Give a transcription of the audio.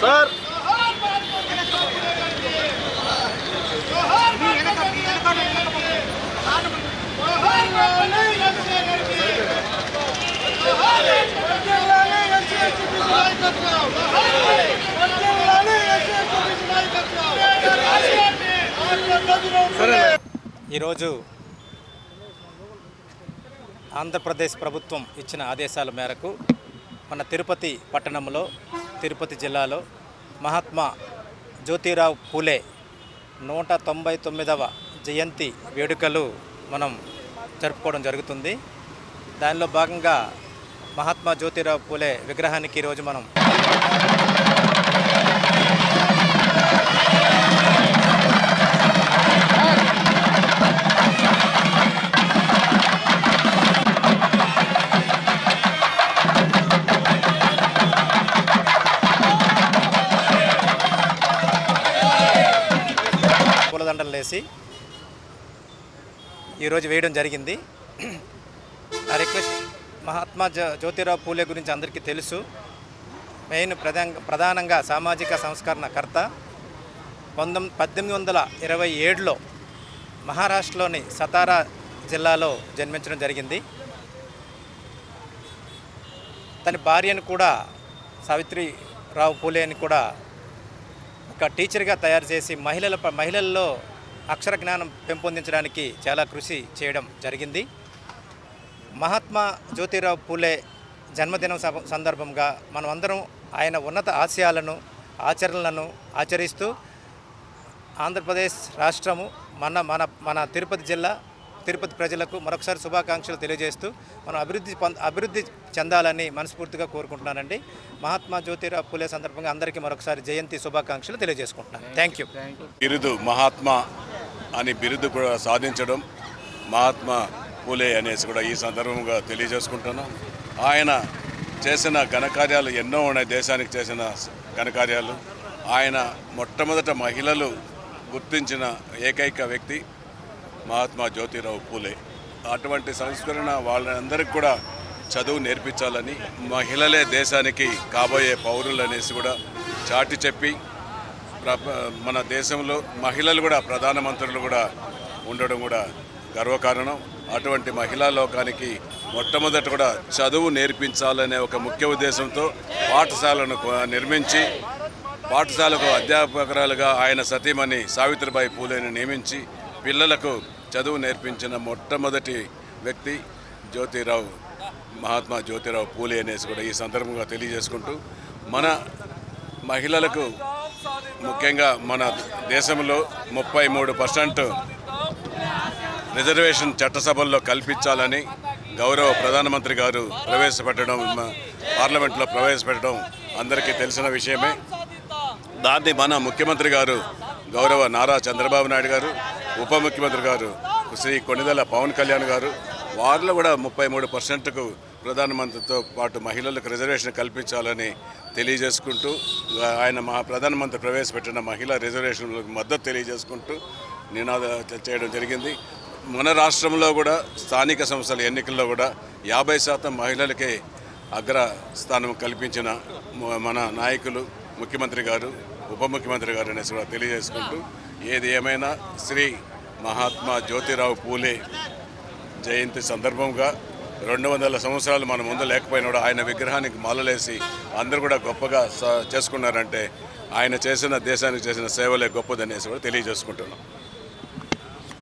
Sir ఈరోజు ఆంధ్రప్రదేశ్ ప్రభుత్వం ఇచ్చిన ఆదేశాల మేరకు మన తిరుపతి పట్టణంలో, తిరుపతి జిల్లాలో మహాత్మా జ్యోతిరావు పూలే 199వ జయంతి వేడుకలు మనం జరుపుకోవడం జరుగుతుంది. దానిలో భాగంగా మహాత్మా జ్యోతిరావు పూలే విగ్రహానికి ఈరోజు మనం పూలదండలు వేసి ఈరోజు వేయడం జరిగింది. ఆ రిక్వెస్ట్ మహాత్మా జ్యోతిరావు పూలే గురించి అందరికీ తెలుసు. మెయిన్ ప్రధానంగా సామాజిక సంస్కరణకర్త. 1827లో మహారాష్ట్రలోని సతారా జిల్లాలో జన్మించడం జరిగింది. తన భార్యను కూడా సావిత్రిరావు పూలేని కూడా ఒక టీచర్గా తయారు చేసి మహిళల్లో అక్షర జ్ఞానం పెంపొందించడానికి చాలా కృషి చేయడం జరిగింది. మహాత్మా జ్యోతిరావు పూలే జన్మదినం సందర్భంగా మనం అందరం ఆయన ఉన్నత ఆశయాలను, ఆచరణలను ఆచరిస్తూ ఆంధ్రప్రదేశ్ రాష్ట్రము మన తిరుపతి జిల్లా, తిరుపతి ప్రజలకు మరొకసారి శుభాకాంక్షలు తెలియజేస్తూ మనం అభివృద్ధి చెందాలని మనస్ఫూర్తిగా కోరుకుంటున్నానండి. మహాత్మా జ్యోతిరావు పూలే సందర్భంగా అందరికీ మరొకసారి జయంతి శుభాకాంక్షలు తెలియజేసుకుంటున్నాను. Thank you. బిరుదు మహాత్మా అని బిరుదు కూడా సాధించడం మహాత్మా పూలే అనేసి కూడా ఈ సందర్భంగా తెలియజేసుకుంటున్నాం. ఆయన చేసిన ఘనకార్యాలు ఎన్నో ఉన్నాయి. దేశానికి చేసిన ఘనకార్యాలు. ఆయన మొట్టమొదట మహిళలు గుర్తించిన ఏకైక వ్యక్తి మహాత్మా జ్యోతిరావు పూలే. అటువంటి సంస్కరణ వాళ్ళందరికీ కూడా చదువు నేర్పించాలని, మహిళలే దేశానికి కాబోయే పౌరులు అనేసి కూడా చాటి చెప్పి మన దేశంలో మహిళలు కూడా ప్రధానమంత్రులు కూడా ఉండడం కూడా గర్వకారణం. అటువంటి మహిళా లోకానికి మొట్టమొదట కూడా చదువు నేర్పించాలనే ఒక ముఖ్య ఉద్దేశంతో పాఠశాలను నిర్మించి పాఠశాలకు అధ్యాపకురాలుగా ఆయన సతీమణి సావిత్రిబాయి పూలేని నియమించి పిల్లలకు చదువు నేర్పించిన మొట్టమొదటి వ్యక్తి మహాత్మా జ్యోతిరావు పూలే అనేసి కూడా ఈ సందర్భంగా తెలియజేసుకుంటూ, మన మహిళలకు ముఖ్యంగా మన దేశంలో 33% రిజర్వేషన్ చట్టసభల్లో కల్పించాలని గౌరవ ప్రధానమంత్రి గారు పార్లమెంట్లో ప్రవేశపెట్టడం అందరికీ తెలిసిన విషయమే. దాన్ని మన ముఖ్యమంత్రి గారు గౌరవ నారా చంద్రబాబు నాయుడు గారు, ఉప ముఖ్యమంత్రి గారు శ్రీ కొణిదెల పవన్ కళ్యాణ్ గారు, వారిలో కూడా 33%కు ప్రధానమంత్రితో పాటు మహిళలకు రిజర్వేషన్ కల్పించాలని తెలియజేసుకుంటూ ఆయన ప్రధానమంత్రి ప్రవేశపెట్టిన మహిళా రిజర్వేషన్లకు మద్దతు తెలియజేసుకుంటూ నినాదాలు చేయడం జరిగింది. మన రాష్ట్రంలో కూడా స్థానిక సంస్థల ఎన్నికల్లో కూడా 50% మహిళలకే అగ్రస్థానం కల్పించిన మన నాయకులు ముఖ్యమంత్రి గారు, ఉప ముఖ్యమంత్రి గారు అనేసి కూడా తెలియజేసుకుంటూ, ఏది ఏమైనా శ్రీ మహాత్మా జ్యోతిరావు పూలే జయంతి సందర్భంగా 200 సంవత్సరాలు మన ముందు లేకపోయినా కూడా ఆయన విగ్రహానికి మాలలేసి అందరూ కూడా గొప్పగా చేసుకున్నారంటే ఆయన చేసిన దేశానికి చేసిన సేవలే గొప్పదనేసి కూడా తెలియజేసుకుంటున్నాం.